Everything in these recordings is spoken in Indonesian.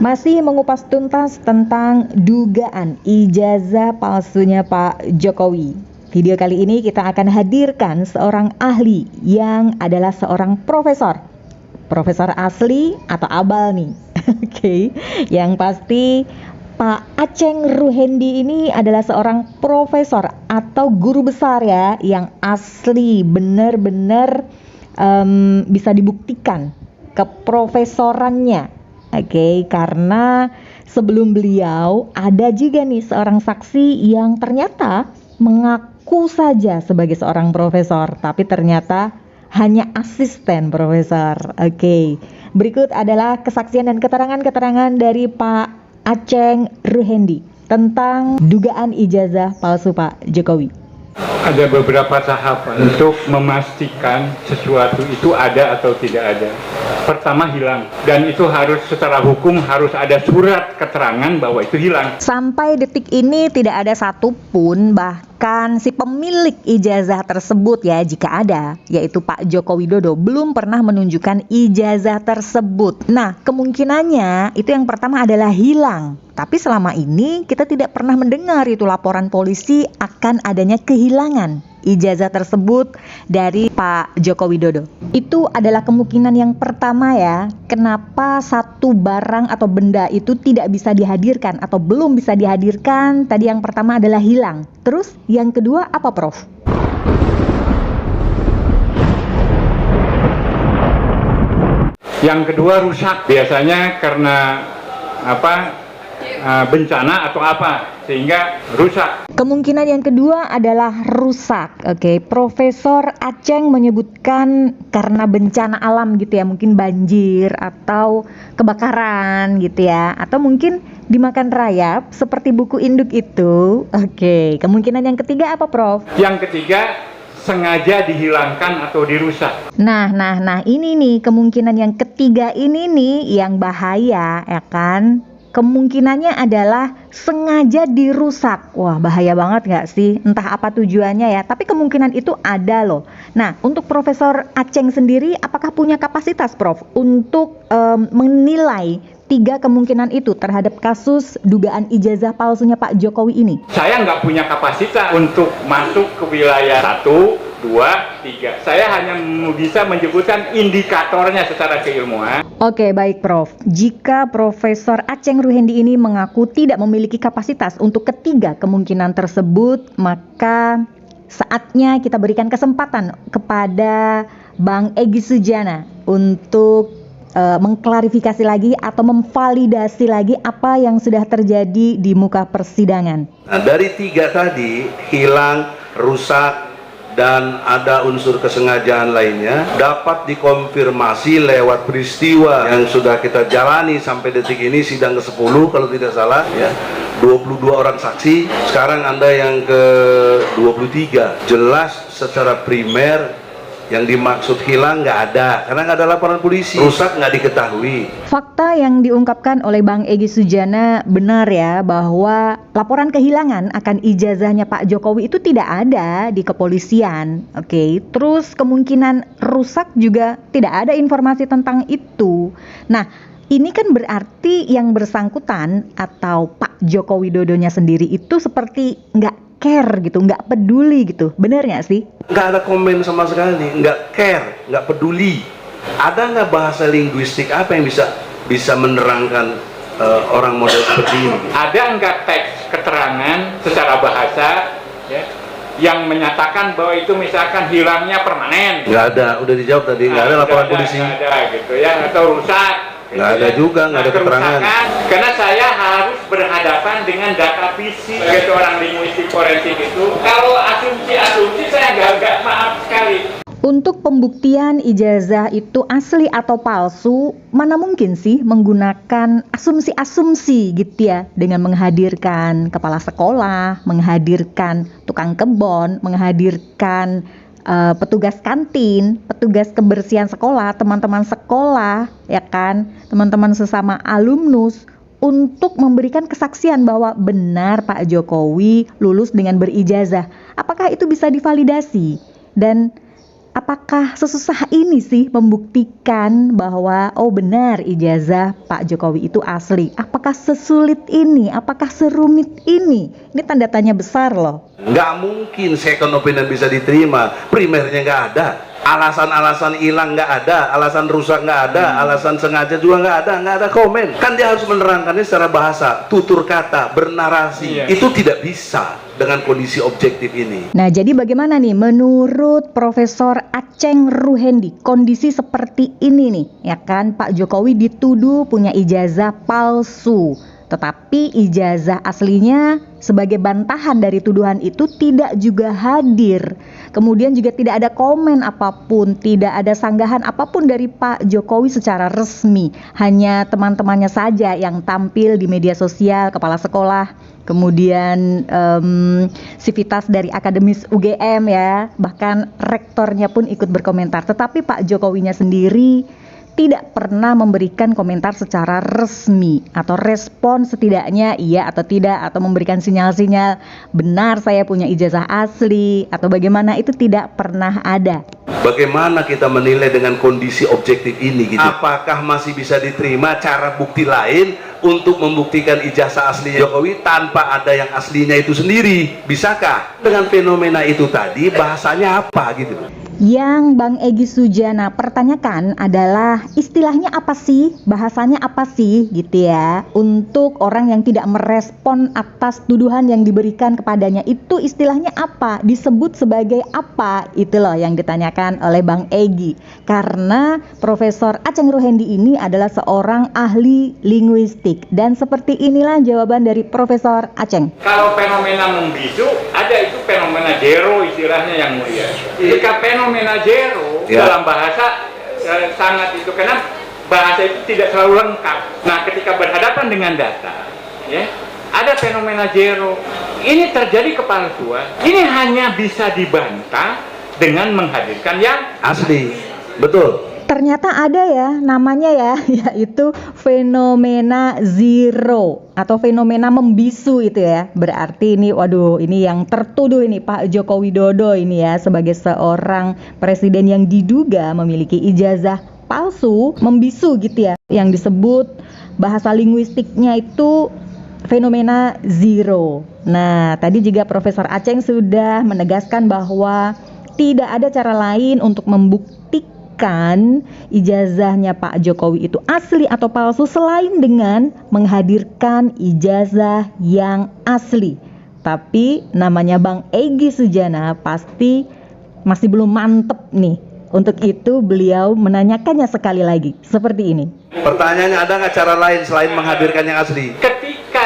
Masih mengupas tuntas tentang dugaan ijazah palsunya Pak Jokowi. Video kali ini kita akan hadirkan seorang ahli yang adalah seorang profesor. Profesor asli atau abal nih. Oke. Yang pasti Pak Aceng Ruhendi ini adalah seorang profesor atau guru besar ya, yang asli benar-benar bisa dibuktikan keprofesorannya. Oke, karena sebelum beliau ada juga nih seorang saksi yang ternyata mengaku saja sebagai seorang profesor, tapi ternyata hanya asisten profesor. Oke, berikut adalah kesaksian dan keterangan-keterangan dari Pak Aceng Ruhendi tentang dugaan ijazah palsu Pak Jokowi. Ada beberapa tahapan untuk memastikan sesuatu itu ada atau tidak ada. Pertama, hilang, dan itu harus secara hukum harus ada surat keterangan bahwa itu hilang. Sampai detik ini tidak ada satupun, bahkan si pemilik ijazah tersebut ya, jika ada, yaitu Pak Joko Widodo, belum pernah menunjukkan ijazah tersebut. Nah, kemungkinannya itu yang pertama adalah hilang. Tapi selama ini kita tidak pernah mendengar itu laporan polisi akan adanya kehilangan ijazah tersebut dari Pak Joko Widodo. Itu adalah kemungkinan yang pertama ya. Kenapa satu barang atau benda itu tidak bisa dihadirkan atau belum bisa dihadirkan? Tadi yang pertama adalah hilang. Terus yang kedua apa, Prof? Yang kedua rusak, biasanya karena bencana atau apa sehingga rusak. Kemungkinan yang kedua adalah rusak. Oke, Profesor Aceng menyebutkan karena bencana alam gitu ya, mungkin banjir atau kebakaran gitu ya, atau mungkin dimakan rayap seperti buku induk itu. Oke, kemungkinan yang ketiga apa, Prof? Yang ketiga, sengaja dihilangkan atau dirusak. Nah, ini nih kemungkinan yang ketiga ini nih yang bahaya ya kan? Kemungkinannya adalah sengaja dirusak. Wah, bahaya banget nggak sih? Entah apa tujuannya ya, tapi kemungkinan itu ada loh. Nah, untuk Profesor Aceng sendiri, apakah punya kapasitas, Prof, untuk menilai tiga kemungkinan itu terhadap kasus dugaan ijazah palsunya Pak Jokowi ini? Saya nggak punya kapasitas untuk masuk ke wilayah 1, 2, 3. Saya hanya bisa menyebutkan indikatornya secara keilmuan. Oke, baik Prof. Jika Profesor Aceng Ruhendi ini mengaku tidak memiliki kapasitas untuk ketiga kemungkinan tersebut, maka saatnya kita berikan kesempatan kepada Bang Egy Sujana untuk mengklarifikasi lagi atau memvalidasi lagi apa yang sudah terjadi di muka persidangan. Nah, dari tiga tadi, hilang, rusak, dan ada unsur kesengajaan lainnya, dapat dikonfirmasi lewat peristiwa yang sudah kita jalani sampai detik ini, sidang ke-10 kalau tidak salah ya. 22 orang saksi, sekarang Anda yang ke-23. Jelas secara primer yang dimaksud hilang nggak ada, karena nggak ada laporan polisi. Rusak nggak diketahui. Fakta yang diungkapkan oleh Bang Egy Sujana benar ya, bahwa laporan kehilangan akan ijazahnya Pak Jokowi itu tidak ada di kepolisian. Oke, terus kemungkinan rusak juga tidak ada informasi tentang itu. Nah, ini kan berarti yang bersangkutan atau Pak Joko Widodonya sendiri itu seperti nggak care gitu, nggak peduli gitu, bener nggak sih? Nggak ada komen sama sekali, nggak care, nggak peduli. Ada nggak bahasa linguistik apa yang bisa menerangkan orang model seperti ini? Ada nggak teks keterangan secara bahasa ya, yang menyatakan bahwa itu misalkan hilangnya permanen? Nggak ada, udah dijawab tadi, nggak ada laporan polisi. Nggak ada gitu ya, atau rusak. Nggak ada juga, nggak ada keterangan. Karena saya harus berhadapan dengan data fisik sebagai seorang linguistik forensik itu. Kalau asumsi saya nggak maaf sekali. Untuk pembuktian ijazah itu asli atau palsu, mana mungkin sih menggunakan asumsi-asumsi gitu ya, dengan menghadirkan kepala sekolah, menghadirkan tukang kebon, menghadirkan petugas kantin, petugas kebersihan sekolah, teman-teman sekolah, ya kan, teman-teman sesama alumnus, untuk memberikan kesaksian bahwa benar Pak Jokowi lulus dengan berijazah. Apakah itu bisa divalidasi? Dan apakah sesusah ini sih membuktikan bahwa oh benar ijazah Pak Jokowi itu asli? Apakah sesulit ini? Apakah serumit ini? Ini tanda tanya besar loh. Nggak mungkin second opinion bisa diterima, primernya nggak ada. Alasan-alasan hilang nggak ada, alasan rusak nggak ada, alasan sengaja juga nggak ada komen. Kan dia harus menerangkannya secara bahasa, tutur kata, bernarasi. Itu tidak bisa dengan kondisi objektif ini. Nah, jadi bagaimana nih menurut Profesor Aceng Ruhendi kondisi seperti ini nih, ya kan Pak Jokowi dituduh punya ijazah palsu. Tetapi ijazah aslinya sebagai bantahan dari tuduhan itu tidak juga hadir. Kemudian juga tidak ada komen apapun, tidak ada sanggahan apapun dari Pak Jokowi secara resmi. Hanya teman-temannya saja yang tampil di media sosial, kepala sekolah, kemudian sivitas dari akademis UGM ya, bahkan rektornya pun ikut berkomentar. Tetapi Pak Jokowinya sendiri tidak pernah memberikan komentar secara resmi atau respon setidaknya iya atau tidak, atau memberikan sinyal-sinyal benar saya punya ijazah asli atau bagaimana, itu tidak pernah ada. Bagaimana kita menilai dengan kondisi objektif ini gitu? Apakah masih bisa diterima cara bukti lain untuk membuktikan ijazah asli Jokowi tanpa ada yang aslinya itu sendiri? Bisakah? Dengan fenomena itu tadi bahasanya apa gitu? Yang Bang Egy Sujana pertanyakan adalah istilahnya apa sih, bahasanya apa sih gitu ya, untuk orang yang tidak merespon atas tuduhan yang diberikan kepadanya, itu istilahnya apa, disebut sebagai apa, itu loh yang ditanyakan oleh Bang Egy. Karena Profesor Aceng Ruhendi ini adalah seorang ahli linguistik, dan seperti inilah jawaban dari Profesor Aceng. Kalau fenomena membisu, ada itu fenomena zero istilahnya yang mulia. Jika fenomena zero dalam bahasa sangat itu, karena bahasa itu tidak selalu lengkap. Nah, ketika berhadapan dengan data, ya, ada fenomena zero. Ini terjadi kepalsuan. Ini hanya bisa dibantah dengan menghadirkan yang asli. Betul. Ternyata ada ya namanya ya, yaitu fenomena zero atau fenomena membisu itu ya. Berarti ini waduh, ini yang tertuduh ini Pak Joko Widodo ini ya, sebagai seorang presiden yang diduga memiliki ijazah palsu, membisu gitu ya. Yang disebut bahasa linguistiknya itu fenomena zero. Nah, tadi juga Profesor Aceng sudah menegaskan bahwa tidak ada cara lain untuk membuktikan ijazahnya Pak Jokowi itu asli atau palsu selain dengan menghadirkan ijazah yang asli. Tapi namanya Bang Egy Sujana pasti masih belum mantep nih. Untuk itu beliau menanyakannya sekali lagi seperti ini. Pertanyaannya, ada nggak cara lain selain menghadirkan yang asli? Ketika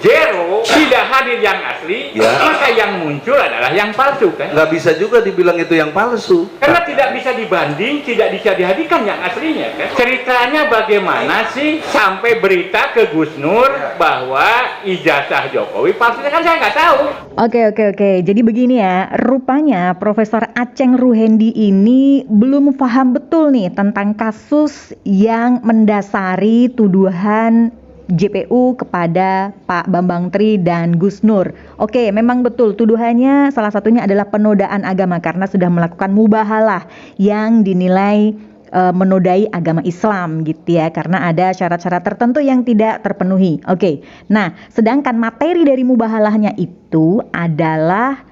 zero tidak hadir yang asli, maka yang muncul adalah yang palsu kan? Nggak bisa juga dibilang itu yang palsu. Karena tidak bisa dibanding, tidak bisa dihadirkan yang aslinya kan? Ceritanya bagaimana sih sampai berita ke Gus Nur bahwa ijazah Jokowi palsu, kan saya nggak tahu. Oke. Jadi begini ya, rupanya Profesor Aceng Ruhendi ini belum paham betul nih tentang kasus yang mendasari tuduhan JPU kepada Pak Bambang Tri dan Gus Nur. Oke, memang betul tuduhannya salah satunya adalah penodaan agama karena sudah melakukan mubahalah yang dinilai menodai agama Islam gitu ya, karena ada syarat-syarat tertentu yang tidak terpenuhi. Oke. Nah, sedangkan materi dari mubahalahnya itu adalah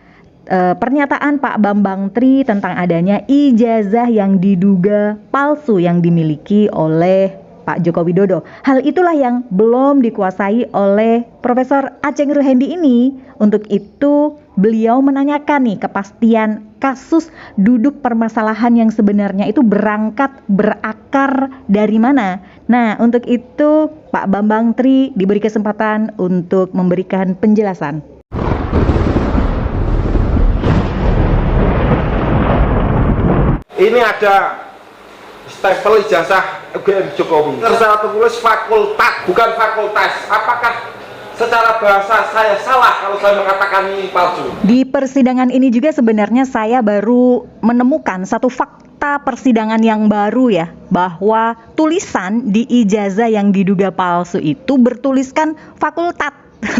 pernyataan Pak Bambang Tri tentang adanya ijazah yang diduga palsu yang dimiliki oleh Pak Joko Widodo. Hal itulah yang belum dikuasai oleh Profesor Aceng Ruhendi ini. Untuk itu beliau menanyakan nih kepastian kasus duduk permasalahan yang sebenarnya itu berakar dari mana. Nah, untuk itu Pak Bambang Tri diberi kesempatan untuk memberikan penjelasan. Ini ada stempel ijazah UGM Jokowi. Terserah tertulis fakultas, bukan fakultas. Apakah secara bahasa saya salah kalau saya mengatakan ini palsu? Di persidangan ini juga sebenarnya saya baru menemukan satu fakta persidangan yang baru ya, bahwa tulisan di ijazah yang diduga palsu itu bertuliskan fakultas.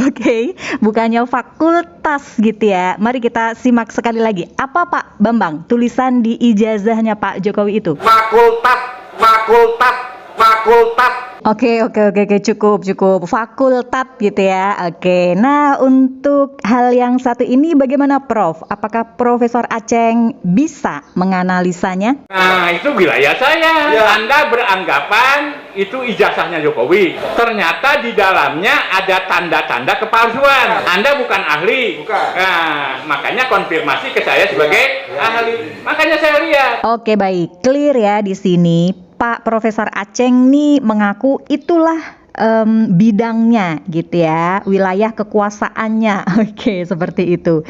Oke, bukannya fakultas gitu ya. Mari kita simak sekali lagi. Apa Pak Bambang tulisan di ijazahnya Pak Jokowi itu? Fakultas, fakultas, fakultas. Oke, cukup. Fakultas gitu ya. Oke, nah untuk hal yang satu ini bagaimana Prof? Apakah Profesor Aceng bisa menganalisanya? Nah, itu wilayah saya. Ya. Anda beranggapan itu ijazahnya Jokowi. Ternyata di dalamnya ada tanda-tanda kepalsuan. Anda bukan ahli. Bukan. Nah, makanya konfirmasi ke saya sebagai ahli. Makanya saya lihat. Oke, baik. Clear ya di sini. Pak Profesor Aceng nih mengaku itulah bidangnya gitu ya, wilayah kekuasaannya. Oke, seperti itu.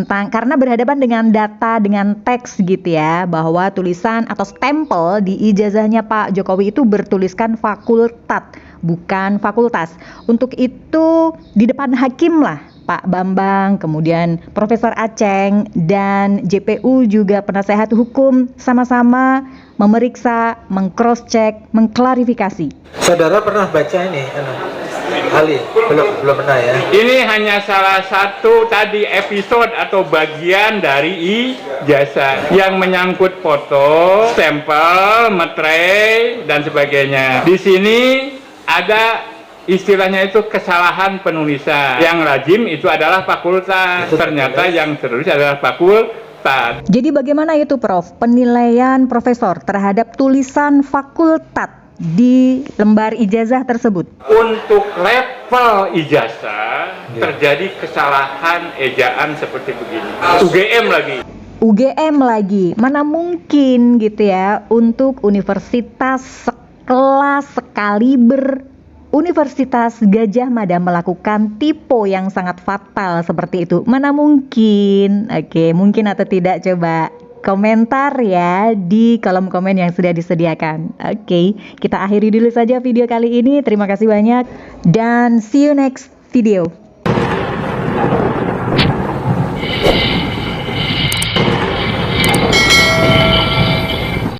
Karena berhadapan dengan data, dengan teks gitu ya, bahwa tulisan atau stempel di ijazahnya Pak Jokowi itu bertuliskan fakultas, bukan fakultas. Untuk itu di depan hakim lah Pak Bambang, kemudian Profesor Aceng dan JPU juga penasehat hukum sama-sama memeriksa, meng-cross-check, mengklarifikasi. Saudara pernah baca ini, Ali? Belum pernah ya? Ini hanya salah satu tadi episode atau bagian dari ijazah yang menyangkut foto, stempel, materai, dan sebagainya. Di sini ada istilahnya itu kesalahan penulisan. Yang lazim itu adalah fakultas. Ternyata yang tertulis adalah fakultas. Jadi bagaimana itu Prof? Penilaian Profesor terhadap tulisan fakultas di lembar ijazah tersebut? Untuk level ijazah terjadi kesalahan ejaan seperti begini. UGM lagi. Mana mungkin gitu ya untuk universitas sekelas sekaliber Universitas Gadjah Mada melakukan tipe yang sangat fatal seperti itu. Mana mungkin? Oke, mungkin atau tidak, coba komentar ya di kolom komen yang sudah disediakan. Oke, kita akhiri dulu saja video kali ini. Terima kasih banyak dan see you next video.